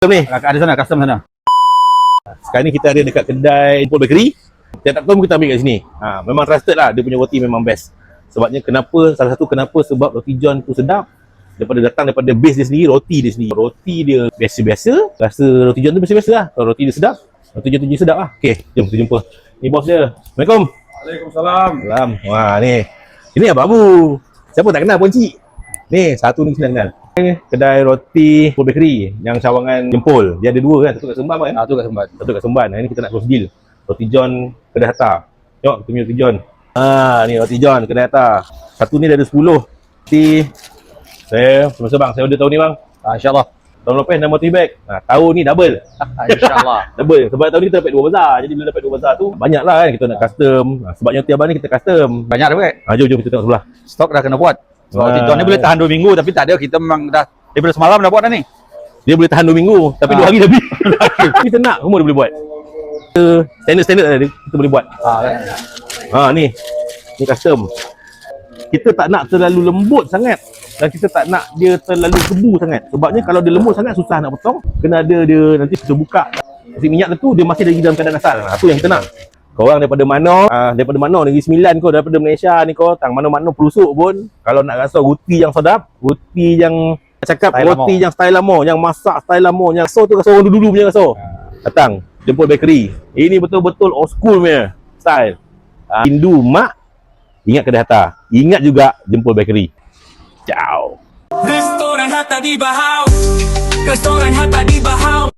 Ni Ada sana, custom sana. sekarang ni kita ada dekat kedai Jempol Bakery. Tiap-tiap tahun kita ambil kat sini. Memang trusted lah, dia punya roti memang best. Sebabnya kenapa, salah satu kenapa sebab roti john tu sedap daripada base dia sendiri, roti dia sendiri. Roti dia biasa-biasa, rasa roti john tu biasa-biasa lah. Kalau roti dia sedap, roti john tu je sedap lah. Okey, jom kita jumpa. Ni bos dia. Assalamualaikum. Waalaikumsalam. Salam. Wah ni. Ini Abang Abu. Siapa tak kenal pun cik. Ni satu ni senang kenal. Kedai roti Jempol Bakery yang cawangan Jempol. Dia ada dua kan, satu kat Semban kan? Tu kat Semban. Satu kat Semban. Hari ni kita nak close deal. Roti john kedai Hatta. Tengok kita punya roti john. Ni roti john kedai Hatta. Satu ni dah ada 10. Nanti saya semasa bang, saya order tahun ni bang. InsyaAllah. Tahun lepas 6 roti bag. Tahun ni double. InsyaAllah. Double. Sebab tahun ni kita dapat 2 bazar. Jadi bila dapat 2 bazar tu banyak lah kan kita nak custom. Sebabnya roti abang ni kita custom. Banyak dah pakai. Jom kita tengok sebelah. Stok dah kena buat. Sebab roti john ni boleh tahan 2 minggu tapi tak ada. Kita memang dah daripada semalam dah buat dah ni. Dia boleh tahan 2 minggu tapi 2 hari dah habis. Kita nak semua dia boleh buat. Standard lah kita boleh buat. Ni custom. Kita tak nak terlalu lembut sangat dan kita tak nak dia terlalu kebu sangat. Sebabnya kalau dia lembut sangat susah nak potong. Kena ada dia nanti kita buka. Nasi minyak tu dia masih lagi dalam keadaan asal. Tu yang kita nak. Korang daripada mana? Daripada mana? Negeri Sembilan kau, daripada Malaysia ni kau, tang mana-mana pelusuk pun, kalau nak rasa roti yang sedap, roti yang cakap style roti lama. Yang style lama, yang masak style lama, yang rasa tu rasa orang dulu-dulu punya rasa. Datang Jempol Bakery. Ini betul-betul old school punya style. Rindu mak, ingat kedai Hatta. Ingat juga Jempol Bakery. Ciao. Restoran Hatta di Bahau. Restoran Hatta di Bahau.